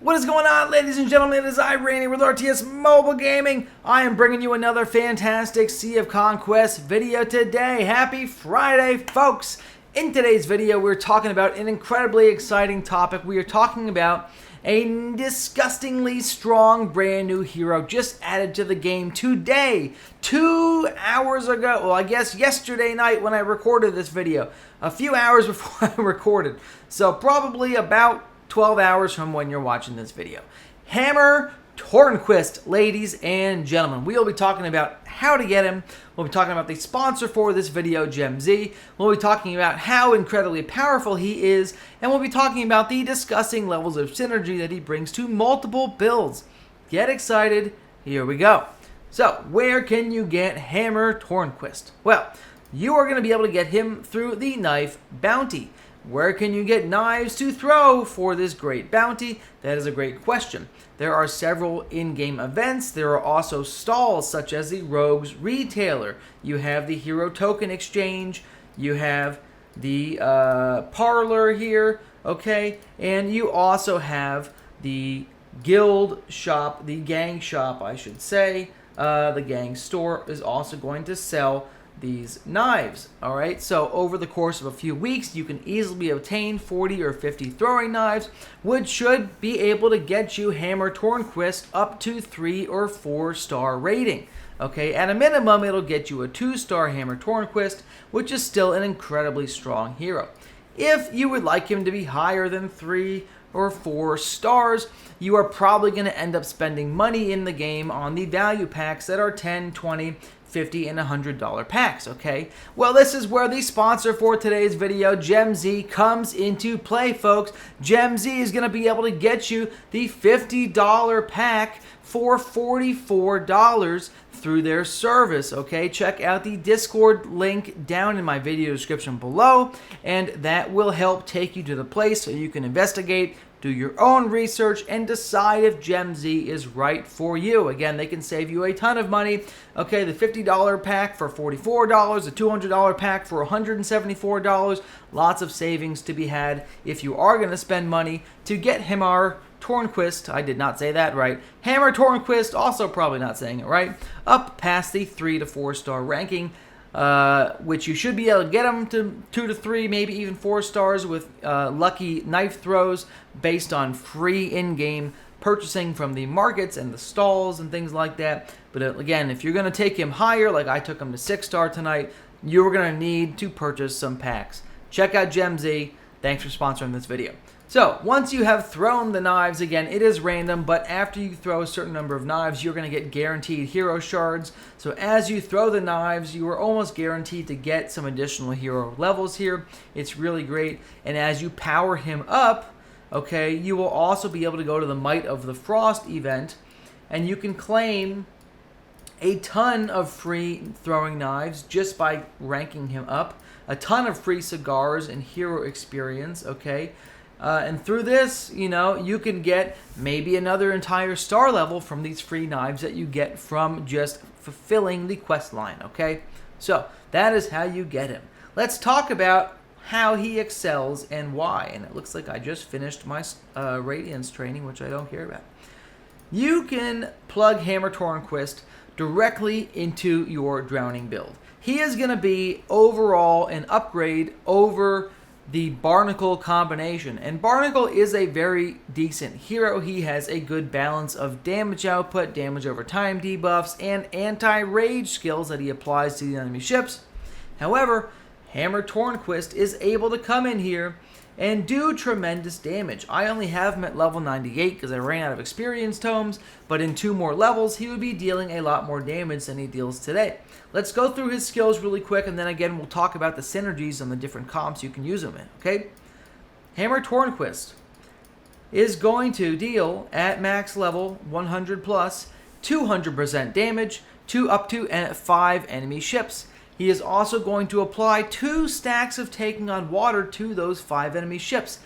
What is going on, ladies and gentlemen? It is I, Rainy, with RTS Mobile Gaming. I am bringing you another fantastic Sea of Conquest video today. Happy Friday, folks! In today's video, we're talking about an incredibly exciting topic. We are talking about a disgustingly strong brand new hero just added to the game today, 2 hours ago. Well, I guess yesterday night when I recorded this video, a few hours before I recorded. So probably about 12 hours from when you're watching this video. Hamar Tornquist, ladies and gentlemen. We'll be talking about how to get him. We'll be talking about the sponsor for this video, GemZ. We'll be talking about how incredibly powerful he is. And we'll be talking about the disgusting levels of synergy that he brings to multiple builds. Get excited. Here we go. So, where can you get Hamar Tornquist? Well, you are going to be able to get him through the knife bounty. Where can you get knives to throw for this great bounty? That is a great question. There are several in-game events. There are also stalls such as the Rogues Retailer. You have the Hero Token Exchange. You have the Parlor here, okay? And you also have the Guild Shop, the Gang Shop, I should say. The Gang Store is also going to sell these knives. All right, so over the course of a few weeks, you can easily obtain 40 or 50 throwing knives, which should be able to get you Hamar Tornquist up to 3 or 4 star rating. Okay, at a minimum, it'll get you a 2-star Hamar Tornquist, which is still an incredibly strong hero. If you would like him to be higher than 3 or 4 stars, you are probably going to end up spending money in the game on the value packs that are 10, 20, 50 and $100 packs, okay? Well, this is where the sponsor for today's video, GemZ, comes into play, folks. GemZ is going to be able to get you the $50 pack for $44 through their service, okay? Check out the Discord link down in my video description below, and that will help take you to the place so you can investigate, do your own research, and decide if GemZ is right for you. Again, they can save you a ton of money. Okay, the $50 pack for $44, the $200 pack for $174. Lots of savings to be had if you are going to spend money to get Hamar Tornquist. I did not say that right. Hamar Tornquist, also probably not saying it right, up past the 3 to 4 star ranking. Which you should be able to get them to 2 to 3, maybe even 4 stars with lucky knife throws based on free in-game purchasing from the markets and the stalls and things like that. But again, if you're going to take him higher, like I took him to 6-star tonight, you're going to need to purchase some packs. Check out GemZ. Thanks for sponsoring this video. So, once you have thrown the knives, again, it is random, but after you throw a certain number of knives, you're going to get guaranteed hero shards. So as you throw the knives, you are almost guaranteed to get some additional hero levels here. It's really great. And as you power him up, okay, you will also be able to go to the Might of the Frost event, and you can claim a ton of free throwing knives just by ranking him up. A ton of free cigars and hero experience, okay? And through this, you know, you can get maybe another entire star level from these free knives that you get from just fulfilling the quest line, okay? So, that is how you get him. Let's talk about how he excels and why. And it looks like I just finished my Radiance training, which I don't care about. You can plug Hamar Tornquist directly into your Drowning build. He is going to be overall an upgrade over the Barnacle combination. And Barnacle is a very decent hero. He has a good balance of damage output, damage over time debuffs, and anti-rage skills that he applies to the enemy ships. However, Hamar Tornquist is able to come in here and do tremendous damage. I only have him at level 98 because I ran out of experience tomes, but in 2 more levels, he would be dealing a lot more damage than he deals today. Let's go through his skills really quick, and then again, we'll talk about the synergies on the different comps you can use him in, okay? Hamar Tornquist is going to deal at max level 100 plus 200% damage to up to 5 enemy ships. He is also going to apply 2 stacks of Taking on Water to those 5 enemy ships.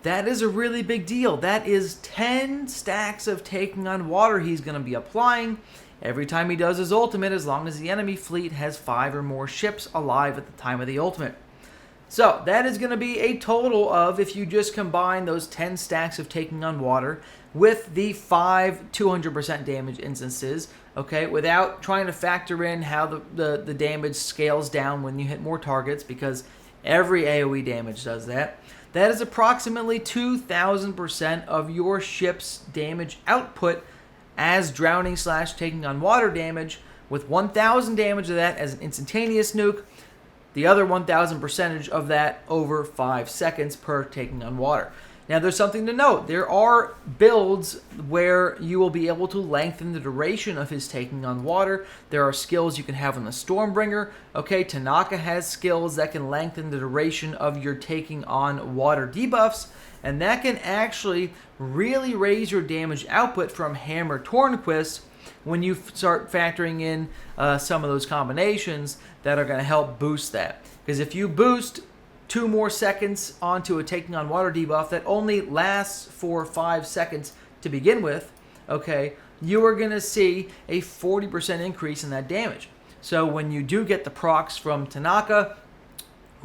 That is a really big deal. That is 10 stacks of Taking on Water he's going to be applying every time he does his ultimate, as long as the enemy fleet has 5 or more ships alive at the time of the ultimate. So that is going to be a total of, if you just combine those 10 stacks of taking on water with the 5 200% damage instances, okay, without trying to factor in how the damage scales down when you hit more targets, because every AoE damage does that. That is approximately 2,000% of your ship's damage output as drowning / taking on water damage, with 1,000 damage of that as an instantaneous nuke, the other 1,000 percentage of that over 5 seconds per taking on water. Now, there's something to note. There are builds where you will be able to lengthen the duration of his taking on water. There are skills you can have on the Stormbringer. Okay, Tanaka has skills that can lengthen the duration of your taking on water debuffs, and that can actually really raise your damage output from Hamar Tornquist when you start factoring in some of those combinations that are going to help boost that. Because if you boost 2 more seconds onto a taking on water debuff that only lasts for 5 seconds to begin with, okay, you are going to see a 40% increase in that damage. So when you do get the procs from Tanaka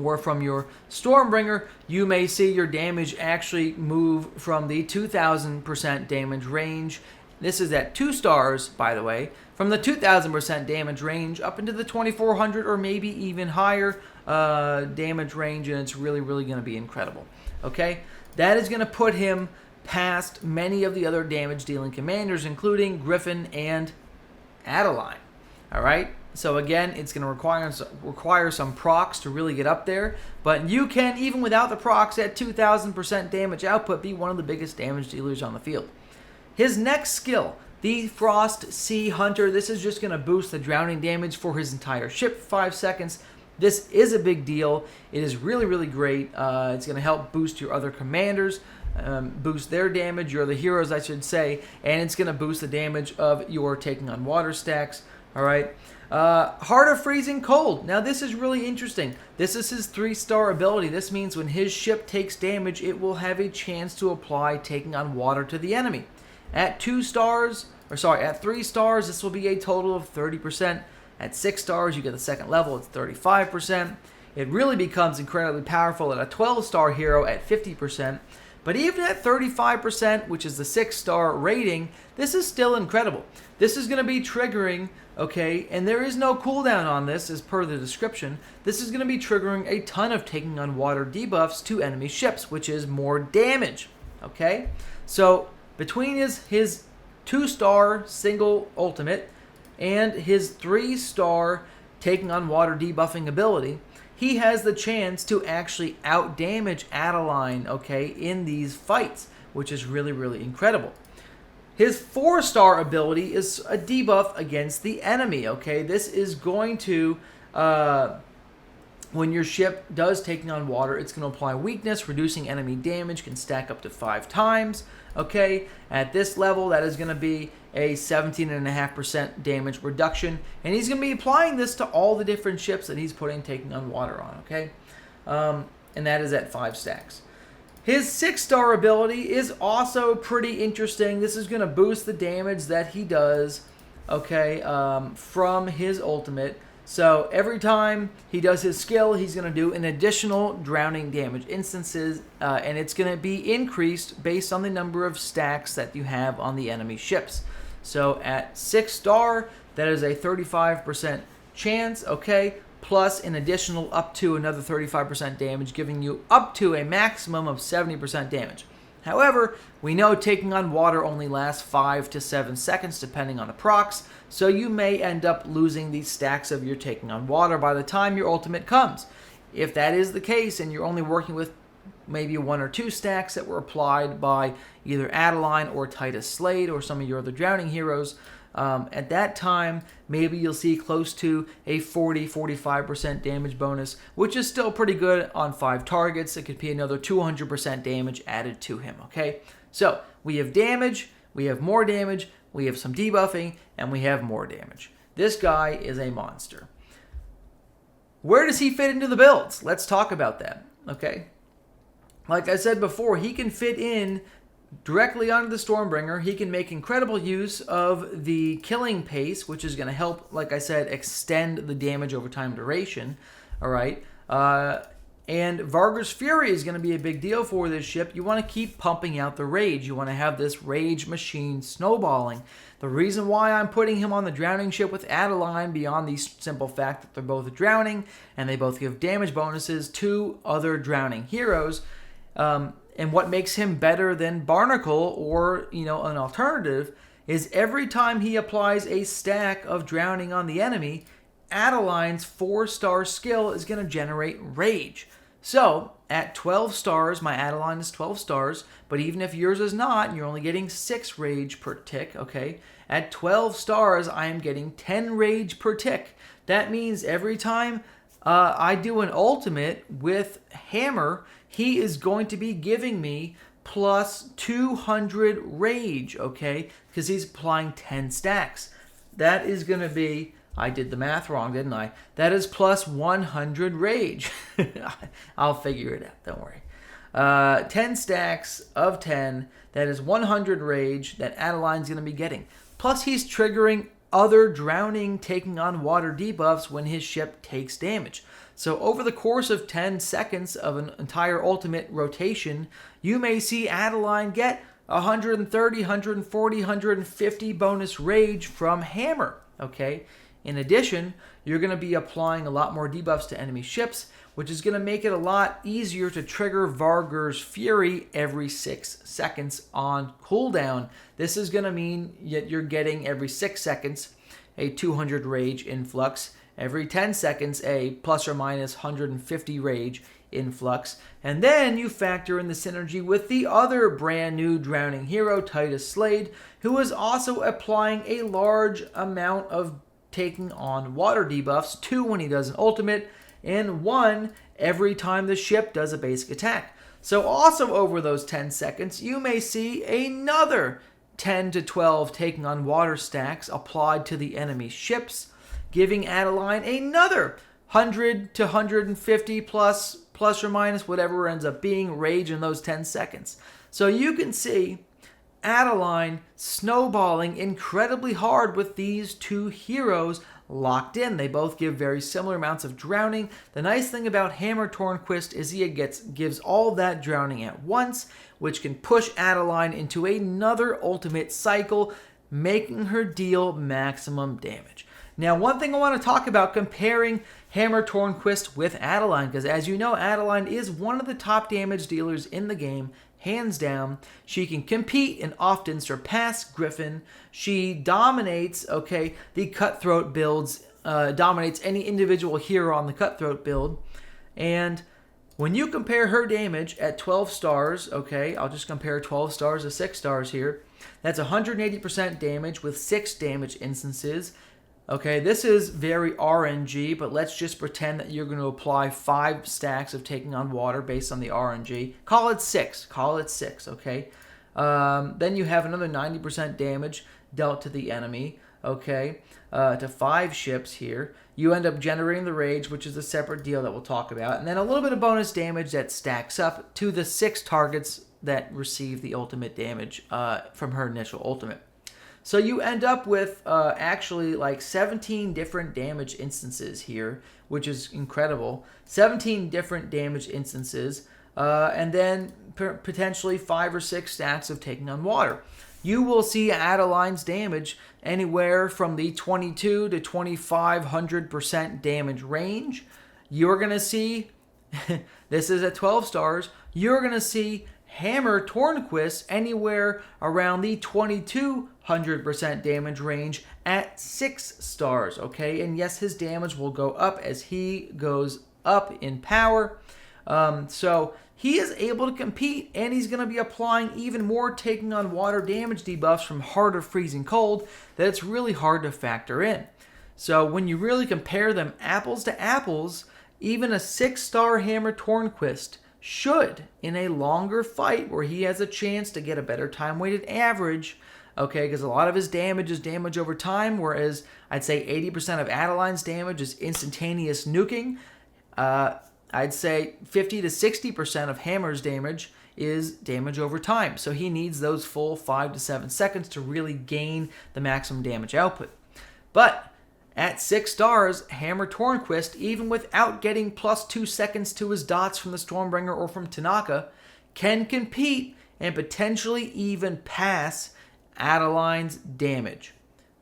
or from your Stormbringer, you may see your damage actually move from the 2,000% damage range. This is at 2 stars, by the way, from the 2,000% damage range up into the 2,400 or maybe even higher damage range, and it's really, really going to be incredible. Okay, that is going to put him past many of the other damage-dealing commanders, including Griffin and Adeline. All right, so again, it's going to require some procs to really get up there, but you can, even without the procs at 2,000% damage output, be one of the biggest damage dealers on the field. His next skill, the Frost Sea Hunter. This is just going to boost the drowning damage for his entire ship for 5 seconds. This is a big deal. It is really, really great. It's going to help boost your other commanders, boost their damage, your other heroes, I should say, and it's going to boost the damage of your taking on water stacks. All right. Heart of Freezing Cold. Now, this is really interesting. This is his 3-star ability. This means when his ship takes damage, it will have a chance to apply taking on water to the enemy. At 3 stars, this will be a total of 30%. At 6 stars, you get the second level, it's 35%. It really becomes incredibly powerful at a 12-star hero at 50%. But even at 35%, which is the 6-star rating, this is still incredible. This is going to be triggering, okay, and there is no cooldown on this as per the description. This is going to be triggering a ton of taking on water debuffs to enemy ships, which is more damage, okay? So between his 2-star single ultimate and his 3-star taking on water debuffing ability, he has the chance to actually outdamage Adeline, okay, in these fights, which is really, really incredible. His 4-star ability is a debuff against the enemy, okay? This is going to, when your ship does taking on water, it's going to apply weakness, reducing enemy damage, can stack up to 5 times, okay? At this level, that is going to be a 17.5% damage reduction, and he's going to be applying this to all the different ships that he's putting taking on water on, okay? And that is at 5 stacks. His 6-star ability is also pretty interesting. This is going to boost the damage that he does, okay, from his ultimate. So every time he does his skill, he's going to do an additional drowning damage instances, and it's going to be increased based on the number of stacks that you have on the enemy ships. So at 6-star, that is a 35% chance, okay, plus an additional up to another 35% damage, giving you up to a maximum of 70% damage. However, we know taking on water only lasts 5 to 7 seconds depending on the procs, so you may end up losing these stacks of your taking on water by the time your ultimate comes. If that is the case and you're only working with maybe 1 or 2 stacks that were applied by either Adeline or Titus Slade or some of your other drowning heroes, at that time, maybe you'll see close to a 40-45% damage bonus, which is still pretty good on 5 targets. It could be another 200% damage added to him, okay? So, we have damage, we have more damage, we have some debuffing, and we have more damage. This guy is a monster. Where does he fit into the builds? Let's talk about that, okay? Like I said before, he can fit in directly onto the Stormbringer. He can make incredible use of the killing pace, which is going to help, like I said, extend the damage over time duration. All right. And Varger's Fury is going to be a big deal for this ship. You want to keep pumping out the rage. You want to have this rage machine snowballing. The reason why I'm putting him on the drowning ship with Adeline, beyond the simple fact that they're both drowning and they both give damage bonuses to other drowning heroes, and what makes him better than Barnacle or, an alternative, is every time he applies a stack of drowning on the enemy, Adeline's 4-star skill is going to generate rage. So, at 12 stars, my Adeline is 12 stars, but even if yours is not, and you're only getting 6 rage per tick, okay? At 12 stars, I am getting 10 rage per tick. That means every time I do an ultimate with Hammer, he is going to be giving me plus 200 rage, okay? Because he's applying 10 stacks. That is going to be... I did the math wrong, didn't I? That is plus 100 rage. I'll figure it out, don't worry. 10 stacks of 10, that is 100 rage that Adeline's going to be getting. Plus he's triggering other drowning, taking on water debuffs when his ship takes damage. So over the course of 10 seconds of an entire ultimate rotation, you may see Adeline get 130, 140, 150 bonus rage from Hammer, okay? In addition, you're going to be applying a lot more debuffs to enemy ships, which is going to make it a lot easier to trigger Varger's Fury every 6 seconds on cooldown. This is going to mean that you're getting every 6 seconds a 200 rage influx, every 10 seconds a plus or minus 150 rage influx, and then you factor in the synergy with the other brand new drowning hero, Titus Slade, who is also applying a large amount of taking on water debuffs, 2 when he does an ultimate, and 1 every time the ship does a basic attack. So also over those 10 seconds, you may see another 10 to 12 taking on water stacks applied to the enemy ships, giving Adeline another 100 to 150 plus or minus whatever ends up being rage in those 10 seconds. So you can see Adeline snowballing incredibly hard with these two heroes locked in. They both give very similar amounts of drowning. The nice thing about Hamar Tornquist is he gives all that drowning at once, which can push Adeline into another ultimate cycle, making her deal maximum damage. Now, one thing I want to talk about comparing Hamar Tornquist with Adeline, because as you know, Adeline is one of the top damage dealers in the game, hands down. She can compete and often surpass Griffin. She dominates, the Cutthroat builds, dominates any individual hero on the Cutthroat build. And when you compare her damage at 12 stars, I'll just compare 12 stars to 6 stars here. That's 180% damage with 6 damage instances. This is very RNG, but let's just pretend that you're going to apply 5 stacks of taking on water based on the RNG. Call it 6, okay? Then you have another 90% damage dealt to the enemy, to 5 ships here. You end up generating the rage, which is a separate deal that we'll talk about. And then a little bit of bonus damage that stacks up to the 6 targets that receive the ultimate damage from her initial ultimate. So you end up with actually like 17 different damage instances here, which is incredible. 17 different damage instances, and then potentially 5 or 6 stacks of taking on water. You will see Adeline's damage anywhere from the 22 to 2500% damage range. You're going to see, this is at 12 stars, you're going to see Hamar Tornquist anywhere around the 2200% damage range at 6 stars, And yes, his damage will go up as he goes up in power. So he is able to compete, and he's going to be applying even more taking on water damage debuffs from Heart of Freezing Cold that it's really hard to factor in. So when you really compare them apples to apples, even a 6-star Hamar Tornquist should, in a longer fight where he has a chance to get a better time-weighted average, because a lot of his damage is damage over time, whereas I'd say 80% of Adeline's damage is instantaneous nuking. I'd say 50 to 60% of Hammer's damage is damage over time, so he needs those full 5 to 7 seconds to really gain the maximum damage output. But At 6 stars, Hamar Tornquist, even without getting +2 seconds to his dots from the Stormbringer or from Tanaka, can compete and potentially even pass Adeline's damage.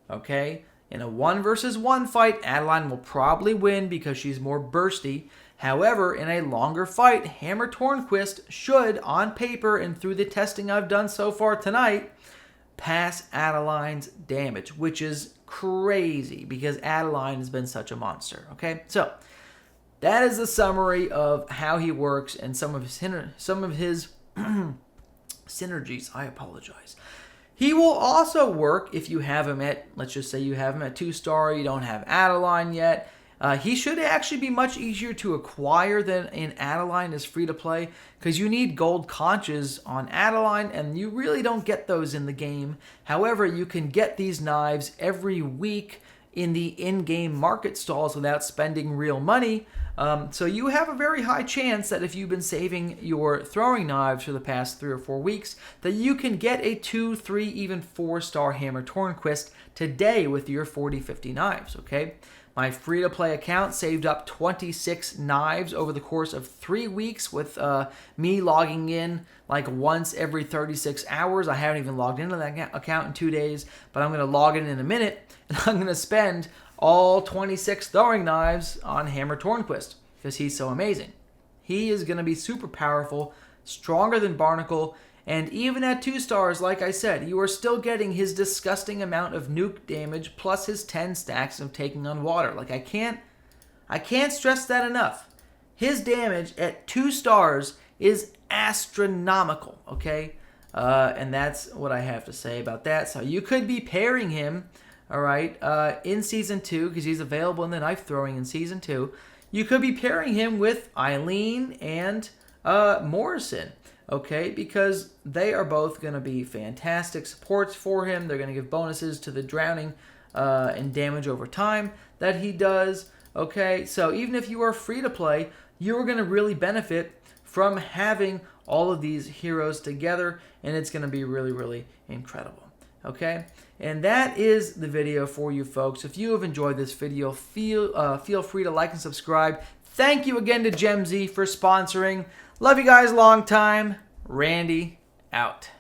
Okay? In a 1 versus 1 fight, Adeline will probably win because she's more bursty. However, in a longer fight, Hamar Tornquist should, on paper and through the testing I've done so far tonight, pass Adeline's damage, which is crazy because Adeline has been such a monster. Okay? So, that is the summary of how he works and some of his synergies. I apologize. He will also work if you have him at, let's just say you have him at 2-star, you don't have Adeline yet. He should actually be much easier to acquire than in Adeline as free-to-play because you need gold conches on Adeline and you really don't get those in the game. However, you can get these knives every week in the in-game market stalls without spending real money. So you have a very high chance that if you've been saving your throwing knives for the past 3 or 4 weeks, that you can get a 2, 3, even 4-star Hamar Tornquist today with your 40-50 knives, okay? My free-to-play account saved up 26 knives over the course of 3 weeks with me logging in like once every 36 hours. I haven't even logged into that account in 2 days, but I'm going to log in a minute, and I'm going to spend all 26 throwing knives on Hamar Tornquist because he's so amazing. He is going to be super powerful, stronger than Barnacle, and even at 2 stars, like I said, you are still getting his disgusting amount of nuke damage plus his 10 stacks of taking on water. Like I can't stress that enough. His damage at 2 stars is astronomical, okay? And that's what I have to say about that. So you could be pairing him, all right, in Season 2, because he's available in the knife throwing in Season 2. You could be pairing him with Eileen and Morrison, okay, because they are both going to be fantastic supports for him. They're going to give bonuses to the drowning and damage over time that he does, okay? So even if you are free to play, you're going to really benefit from having all of these heroes together, and it's going to be really, really incredible. Okay, and that is the video for you folks. If you have enjoyed this video, feel free to like and subscribe. Thank you again to GemZ for sponsoring. Love you guys long time. Randy out.